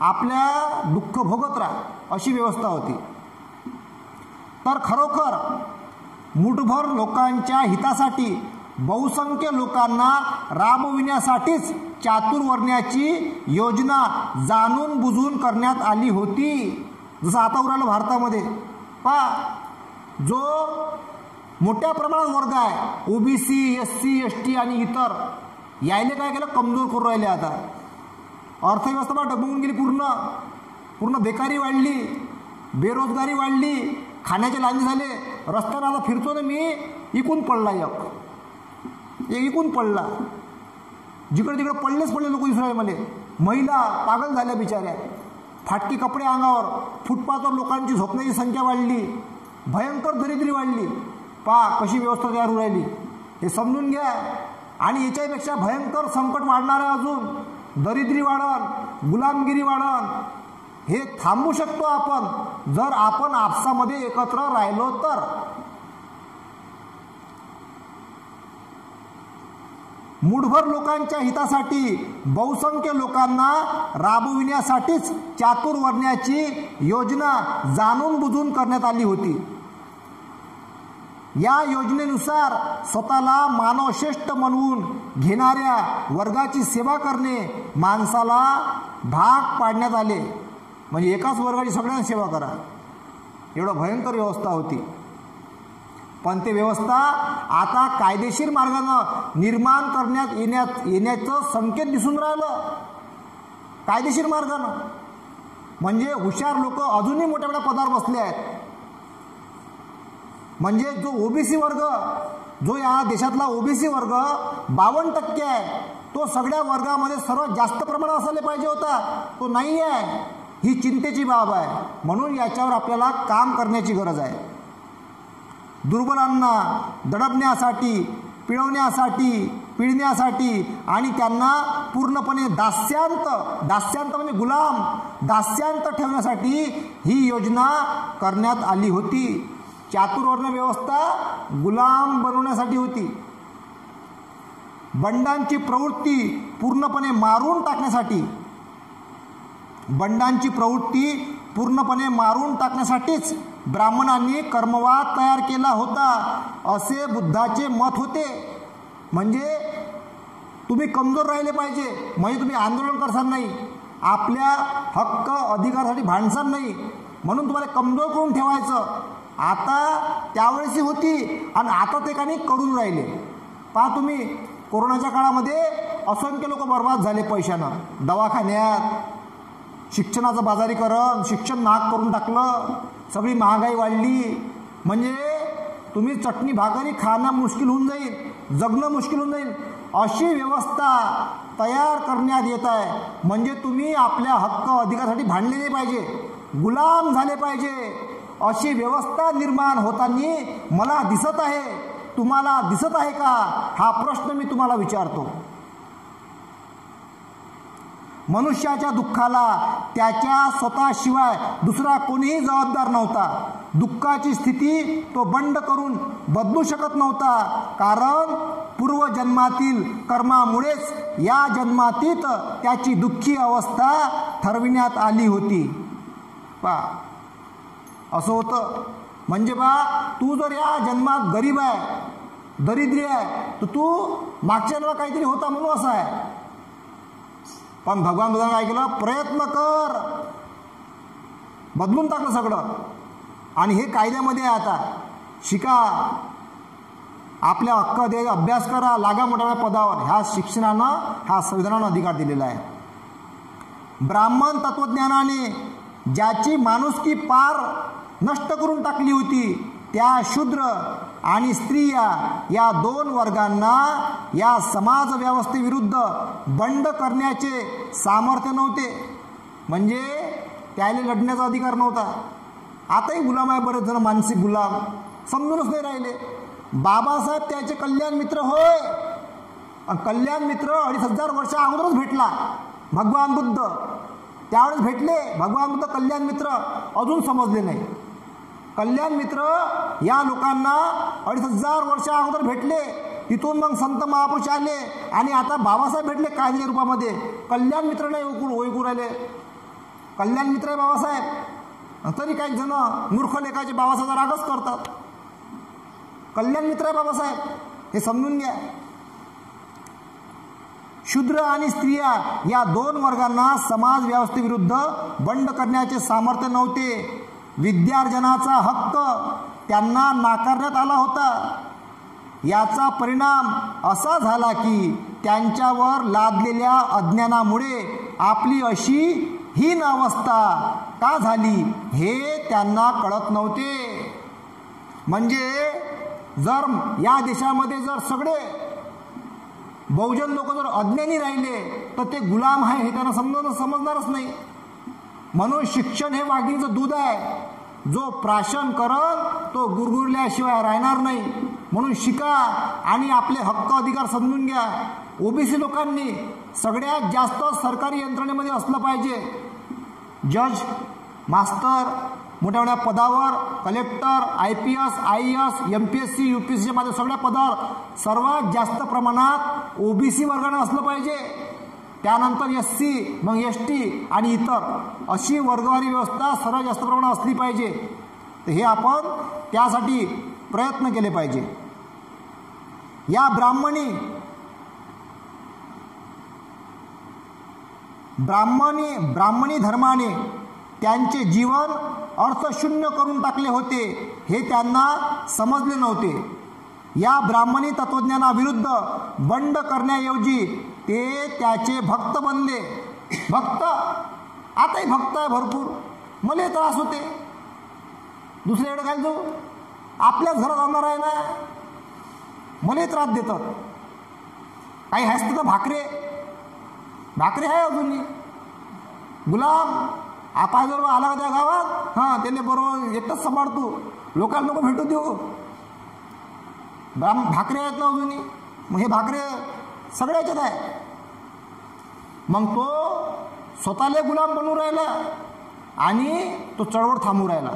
आपल्या दुःख भोगत राहा अशी व्यवस्था होती. तर खरोखर मुठभर लोकांच्या हितासाठी बहुसंख्य लोकांना राबविण्यासाठीच चातुर्वर्ण्याची योजना जाणून बुजून करण्यात आली होती. जसं आता उरालं भारतामध्ये. जो मोठ्या प्रमाणात वर्ग आहे, ओबीसी, एससी, एसटी आणि इतर, यायले काय केलं, कमजोर करून राहिले. आता अर्थव्यवस्था डबून गेली, पूर्ण बेकारी वाढली, बेरोजगारी वाढली, खाण्याचे लांजे झाले. रस्त्यावर आता फिरतो ना मी, इकून पडला, एक इकून पडला, जिकडे तिकडे पडलेच लोक दिसू राहिले मला. महिला पागल झाल्या बिचाऱ्या, फाटके कपडे अंगावर, फुटपाथवर लोकांची झोपण्याची संख्या वाढली, भयंकर दरिद्री वाढली. कशी व्यवस्था तयार होऊ राहिली हे समजून घ्या. आणि याच्यापेक्षा भयंकर संकट वाढणार आहे अजून, दरिद्री वाढन, गुलामगिरी वाढन. हे थांबू शकतो आपण जर आपण आपसामध्ये एकत्र राहिलो तर. मुठभर लोकांच्या हितासाठी बहुसंख्य लोकांना राबविण्यासाठीच चातुर्वर्ण्याची योजना जाणून बुजून करण्यात आली होती. या योजनेनुसार स्वतःला मानवश्रेष्ठ म्हणवून घेणाऱ्या वर्गाची सेवा करणे माणसाला भाग पाडण्यात आले. म्हणजे एकाच वर्गाची सगळ्यांना सेवा करा, एवढं भयंकर व्यवस्था होती. पण ते व्यवस्था आता कायदेशीर मार्गाने निर्माण करण्यात येण्याचं संकेत दिसून राहिलं, कायदेशीर मार्गानं. म्हणजे हुशार लोक अजूनही मोठ्या मोठ्या पदावर बसले आहेत. म्हणजे जो ओबीसी वर्ग, जो या देशातला ओबीसी वर्ग 52% आहे, तो सगळ्या वर्गामध्ये सर्वात जास्त प्रमाणात असायला पाहिजे होता, तो नाही आहे. ही चिंतेची बाब आहे. म्हणून याच्यावर आपल्याला काम करण्याची गरज आहे. दुर्बलांना दडपण्यासाठी, पिळण्यासाठी आणि त्यांना पूर्णपणे दास्यांत म्हणजे गुलाम, दास्यांत ठेवण्यासाठी ही योजना करण्यात आली होती. चातुर्वर्ण व्यवस्था गुलाम बनवण्यासाठी होती. बंडांची प्रवृत्ती पूर्णपणे मारून टाकण्यासाठीच ब्राह्मणांनी कर्मवाद तयार केला होता, असे बुद्धाचे मत होते. म्हणजे तुम्ही कमजोर राहिले पाहिजे, म्हणजे तुम्ही आंदोलन करसाल नाही, आपल्या हक्क अधिकारासाठी भांडसाल नाही, म्हणून तुम्हाला कमजोर करून ठेवायचं. आता त्यावेळेसही होती आणि आता ते काही करून राहिले. पहा तुम्ही, कोरोनाच्या काळामध्ये असंख्य लोक बर्बाद झाले पैशानं, दवाखान्यात, शिक्षणाचं बाजारीकरण, शिक्षण महाग करून टाकलं, सगळी महागाई वाढली. म्हणजे तुम्ही चटणी भाकरी खाणं मुश्किल होऊन जाईल, जगणं मुश्किल होऊन जाईल. अशी व्यवस्था तयार करण्यात येत आहे. म्हणजे तुम्ही आपल्या हक्क अधिकारासाठी भांडले नाही पाहिजे, गुलाम झाले पाहिजे. अशी व्यवस्था निर्माण होताना मला दिसत आहे, तुम्हाला दिसत आहे का, हा प्रश्न मी तुम्हाला विचारतो. मनुष्याच्या दुःखाला त्याच्या स्वतःशिवाय दुसरा कोणीही जबाबदार नव्हता. दुःखाची स्थिती तो बंड करून बदलू शकत नव्हता, कारण पूर्वजन्मातील कर्मामुळेच या जन्मातीत त्याची दुःखी अवस्था ठरविण्यात आली होती. असं होतं. म्हणजे तू जर या जन्मात गरीब आहे, दरिद्री आहे, तर तू मागच्या जन्मात काहीतरी होता म्हणून असं आहे. पण भगवान बुद्धाने काय केलं, प्रयत्न कर, बदलून टाकलं सगळं. आणि हे कायद्यामध्ये आहे. आता शिका, आपल्या हक्क दे, अभ्यास करा, लागा मोठ्या पदावर. ह्या शिक्षणानं, ह्या संविधानानं अधिकार दिलेला आहे. ब्राह्मण तत्वज्ञानाने ज्याची माणुसकी पार नष्ट करून टाकली होती, त्या शूद्र आणि स्त्रिया या दोन वर्गांना या समाज व्यवस्थेविरुद्ध बंड करण्याचे सामर्थ्य नव्हते. म्हणजे त्याला लढण्याचा अधिकार नव्हता. आताही गुलाम आहे, बरेच जण मानसिक गुलाम, समजूनच नाही राहिले. बाबासाहेब त्याचे कल्याण मित्र होय. कल्याण मित्र 2500 वर्षा अगोदरच भेटला भगवान बुद्ध, त्यावेळेस भेटले भगवान बुद्ध. कल्याण मित्र अजून समजले नाही. कल्याण मित्र या लोकांना 2500 वर्षा अगोदर भेटले. तिथून मग संत महापुरुष आले आणि आता बाबासाहेब भेटले कायद्याच्या रूपामध्ये. कल्याण मित्र नाही ओळखू राहिले. कल्याण मित्र आहे बाबासाहेब. तरी काही जण मूर्ख लेखाचे बाबासाहेब रागच करतात. कल्याण मित्र आहे बाबासाहेब, हे समजून घ्या. शूद्र आणि स्त्रिया या दोन वर्गांना समाज व्यवस्थेविरुद्ध बंड करण्याचे सामर्थ्य नव्हते. विद्यार्जनाचा हक्क त्यांना नाकारण्यात आला होता. याचा परिणाम असा झाला की त्यांच्यावर लादलेल्या अज्ञानामुळे आपली अशी हीन अवस्था का झाली हे त्यांना कळत नव्हते. म्हणजे जर या देशामध्ये जर सगळे बहुजन लोक जर अज्ञानी राहिले तर ते गुलाम आहे हे त्यांना समजणारच नाही. म्हणून शिक्षण हे वाघिणीचं दूध आहे. जो प्राशन करल तो गुरगुरल्याशिवाय राहणार नाही. म्हणून शिका आणि आपले हक्क अधिकार समजून घ्या. ओबीसी लोकांनी सगळ्यात जास्त सरकारी यंत्रणेमध्ये असलं पाहिजे. जज, मास्तर, मोठ्या मोठ्या पदावर, collector, IPS, IAS, MPSC, UPSC मध्ये सगळ्या पदावर सर्वात जास्त प्रमाणात ओबीसी वर्गाने असलं पाहिजे. त्यानंतर SC, मग ST आणि इतर अशी वर्गवारी व्यवस्था सर्वात जास्त प्रमाणात असली पाहिजे. तर हे आपण त्यासाठी प्रयत्न केले पाहिजे. या ब्राह्मणी धर्माने त्यांचे जीवन अर्थशून्य करून टाकले होते हे त्यांना समजले नव्हते. या ब्राह्मणी तत्वज्ञानाविरुद्ध बंड करण्याऐवजी ते त्याचे भक्त बनले. भक्त, आताही भक्त आहे भरपूर. मला त्रास होते, दुसऱ्याकडे काय जाऊ, आपल्याच घरात आणणार आहे ना, मला त्रास देतात. काही हसतं तर भाकरे आहे अजूनही. गुलाम आपा जर आला का त्या गावात, हां त्याने बरोबर एकटंच सांभाळतो, लोकांना नको भेटू देऊ. भाकरे आहेत ना अजूनही. मग हे भाकरे सगळ्याच्यात आहे. मग तो स्वतःला गुलाम बनवून राहिला आणि तो चळवळ थांबू राहिला.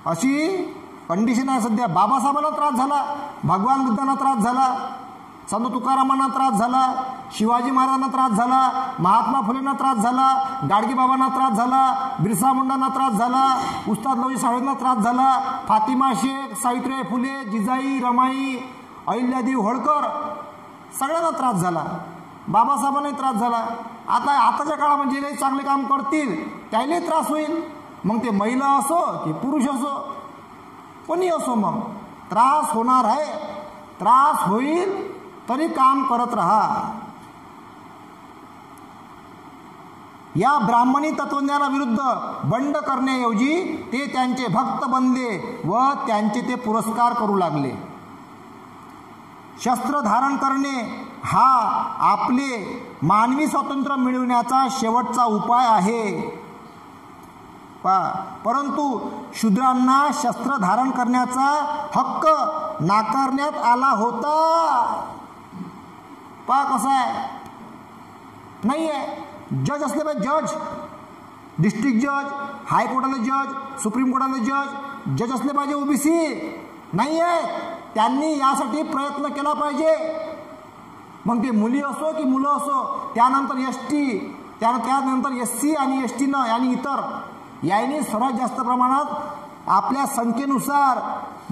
अशी कंडिशन आहे सध्या. बाबासाहेबांना त्रास झाला, भगवान बुद्धांना त्रास झाला, संत तुकारामांना त्रास झाला, शिवाजी महाराजांना त्रास झाला, महात्मा फुलेंना त्रास झाला, गाडगेबाबांना त्रास झाला, बिरसा मुंडांना त्रास झाला, उस्ताद लवजी साहेबांना त्रास झाला, फातिमा शेख, सावित्रीबाई फुले, जिजाई, रमाई, अहिल्यादेवी होळकर सगळ्यांना त्रास झाला. बाबासाहेबांनाही त्रास झाला. आताच्या काळामध्ये जे काही चांगले काम करतील त्यालाही त्रास होईल. मग ते महिला असो की पुरुष असो, कोणी असो, मग त्रास होणार आहे. त्रास होईल तरी काम करत राहा. या ब्राह्मणी तत्वज्ञानाविरुद्ध बंड करण्याऐवजी ते त्यांचे भक्त बनले व त्यांचे ते पुरस्कार करू लागले. शस्त्र धारण करणे हा आपले मानवी स्वातंत्र्य मिळवण्याचा शेवटचा उपाय आहे. परंतु शूद्रांना शस्त्र धारण करण्याचा हक्क नाकारण्यात आला होता. कसं आहे, नाही आहे. जज असले पाहिजे, जज, डिस्ट्रिक्ट जज, हायकोर्टाला जज, सुप्रीम कोर्टाला जज असले पाहिजे. ओबीसी नाही आहे. त्यांनी यासाठी प्रयत्न केला पाहिजे. मग ते मुली असो की मुलं असो, त्यानंतर ST, त्यानंतर SC आणि ST आणि इतर यांनी सर्वात जास्त प्रमाणात आपल्या संख्येनुसार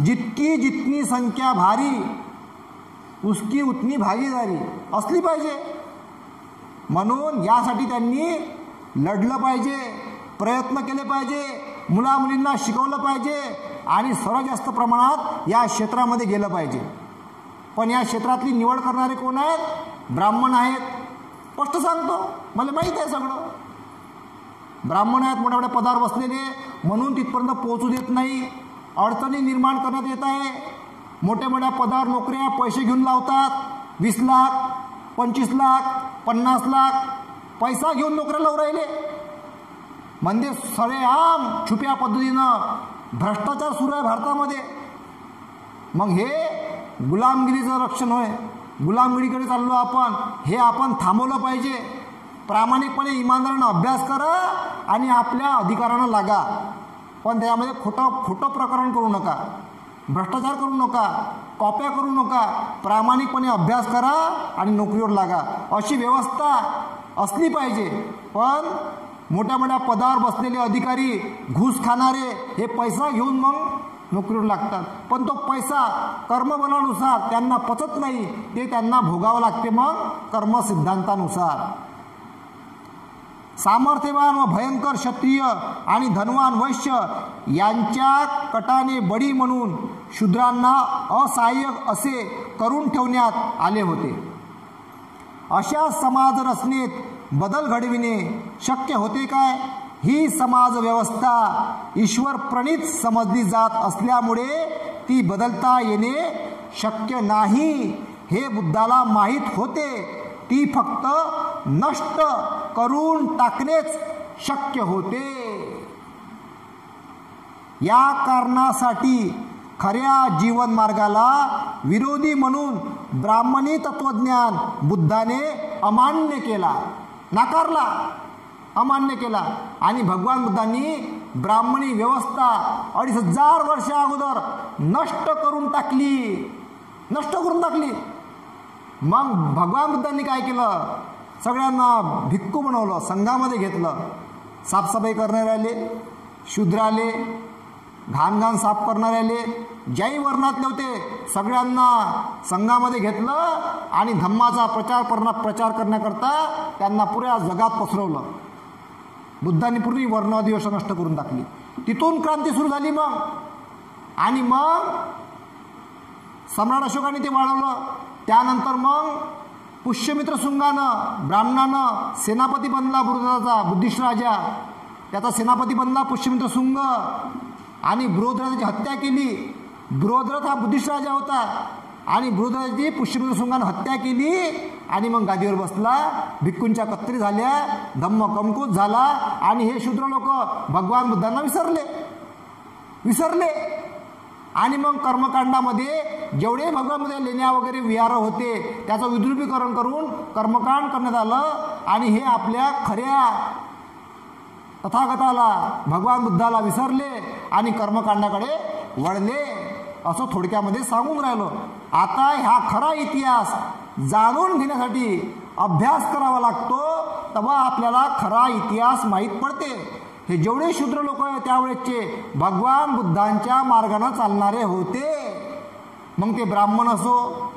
जितनी संख्या भारी उसकी उतनी भागीदारी असली पाहिजे. म्हणून यासाठी त्यांनी लढलं पाहिजे, प्रयत्न केले पाहिजे, मुलामुलींना शिकवलं पाहिजे आणि सर्वात जास्त प्रमाणात या क्षेत्रामध्ये गेलं पाहिजे. पण या क्षेत्रातली निवड करणारे कोण आहेत? ब्राह्मण आहेत. स्पष्ट सांगतो, मला माहीत आहे सगळं. ब्राह्मण आहेत, मोठ्या मोठ्या पदावर बसलेले, म्हणून तिथपर्यंत पोहोचू देत नाही. अडचणी निर्माण करण्यात येत आहे. मोठ्या मोठ्या पदावर नोकऱ्या पैसे घेऊन लावतात. 20 लाख, 25 लाख, 50 लाख पैसा घेऊन नोकऱ्या लावून राहिले. म्हणजे सरेआम छुप्या पद्धतीनं भ्रष्टाचार सुरू आहे भारतामध्ये. मग हे गुलामगिरीचं रक्षण होय. गुलामगिरीकडे चाललो आपण, हे आपण थांबवलं पाहिजे. प्रामाणिकपणे इमानदारीनं अभ्यास करा आणि आपल्या अधिकारानं लागा. पण त्यामध्ये खोटं प्रकरण करू नका, भ्रष्टाचार करू नका, कॉप्या करू नका. प्रामाणिकपणे अभ्यास करा आणि नोकरीवर लागा. अशी व्यवस्था असली पाहिजे. पण मोठ्या मोठ्या पदावर बसलेले अधिकारी, घूस खाणारे, हे पैसा घेऊन मग नोकरीवर लागतात. पण तो पैसा कर्मबलानुसार त्यांना पचत नाही, ते त्यांना भोगावं लागते मग कर्मसिद्धांतानुसार. सामर्थ्यवान व भयंकर क्षत्रिय आणि धनवान वैश्य यांच्या कटाने बडी म्हणून शूद्रांना असहाय्यक असे करून ठेवण्यात आले होते. अशा समाज रचनेत बदल घडविणे शक्य होते काय? ही समाज व्यवस्था ईश्वर प्रणीत समजली जात असल्यामुळे ती बदलता येणे शक्य नाही हे बुद्धाला माहीत होते. ती फक्त नष्ट करून टाकणेच शक्य होते. या कारणासाठी खऱ्या जीवन मार्गाला विरोधी म्हणून ब्राह्मणी तत्वज्ञान बुद्धाने अमान्य केला, नाकारला, अमान्य केला. आणि भगवान बुद्धांनी ब्राह्मणी व्यवस्था 2500 वर्ष अगोदर नष्ट करून टाकली, नष्ट करून टाकली. मग भगवान बुद्धांनी काय केलं? सगळ्यांना भिक्खू बनवलं, संघामध्ये घेतलं. साफसफाई करणारे आले, शूद्र आले, घाण साफ करणारे आले, ज्याही वर्णातले होते सगळ्यांना संघामध्ये घेतलं आणि धम्माचा प्रचार करण्याकरता त्यांना पुऱ्या जगात पसरवलं. बुद्धांनी पूर्ण वर्णवादी व्यवस्था नष्ट करून टाकली. तिथून क्रांती सुरू झाली. मग सम्राट अशोकाने ते वाढवलं. त्यानंतर मग पुष्यमित्र शुंगानं, ब्राह्मणानं सेनापती बनला बृहद्रथाचा, बुद्धिस्ट राजा. त्याचा सेनापती बनला पुष्यमित्र शुंग आणि बृहद्रथाची हत्या केली. बृहद्रथ हा बुद्धिस्ट राजा होता आणि बृहद्रथाची पुष्यमित्र शुंगानं हत्या केली आणि मग गादीवर बसला. भिक्खूंच्या कत्तरी झाल्या, धम्म कमकुवत झाला आणि हे शूद्र लोक भगवान बुद्धांना विसरले. आणि मग कर्मकांडामध्ये जेवढे भगवान बुद्ध लेण्या वगैरे विहार होते त्याचं विद्रुपीकरण करून कर्मकांड करण्यात आलं. आणि हे आपल्या खऱ्या तथागताला भगवान बुद्धाला विसरले आणि कर्मकांडाकडे वळले, असं थोडक्यामध्ये सांगून राहिलो. आता ह्या खरा इतिहास जाणून घेण्यासाठी अभ्यास करावा लागतो, तेव्हा आपल्याला खरा इतिहास माहीत पडते. हे जेवढे शूद्र लोक आहे त्यावेळेचे भगवान बुद्धांच्या मार्गाने चालणारे होते. मग ते ब्राह्मण असो,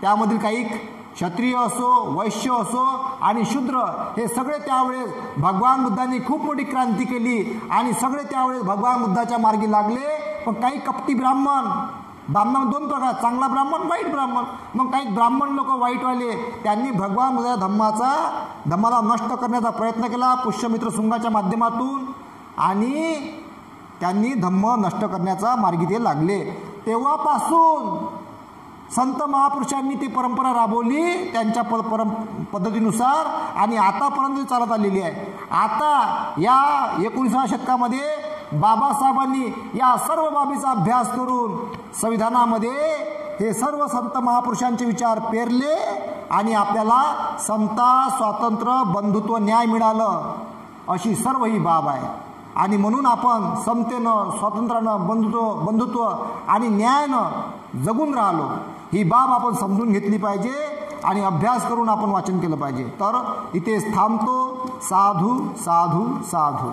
त्यामधील काही क्षत्रिय असो, वैश्य असो आणि शूद्र, हे सगळे त्यावेळेस भगवान बुद्धांनी खूप मोठी क्रांती केली आणि सगळे त्यावेळेस भगवान बुद्धाच्या मार्गी लागले. पण काही कपटी ब्राह्मण 2 प्रकार, चांगला ब्राह्मण, वाईट ब्राह्मण. मग काही ब्राह्मण लोक वाईटवाले त्यांनी भगवान बुद्धाच्या धम्माला नष्ट करण्याचा प्रयत्न केला पुष्यमित्र शुंगाच्या माध्यमातून आणि त्यांनी धम्म नष्ट करण्याचा मार्गी ते लागले. तेव्हापासून संत महापुरुषांनी ती परंपरा राबवली त्यांच्या पद्धतीनुसार आणि आतापर्यंत चालत आलेली आहे. आता या 19व्या शतकामध्ये बाबासाहेबांनी या सर्व बाबीचा अभ्यास करून संविधानामध्ये हे सर्व संत महापुरुषांचे विचार पेरले आणि आपल्याला समता, स्वातंत्र्य, बंधुत्व, न्याय मिळालं, अशी सर्व ही बाब आहे. आणि म्हणून आपण समतेनं, स्वातंत्र्यानं, बंधुत्व आणि न्यायानं जगून राहिलो. ही बाब आपण समजून घेतली पाहिजे आणि अभ्यास करून आपण वाचन केलं पाहिजे. तर इथेच थांबतो. साधू साधू साधू.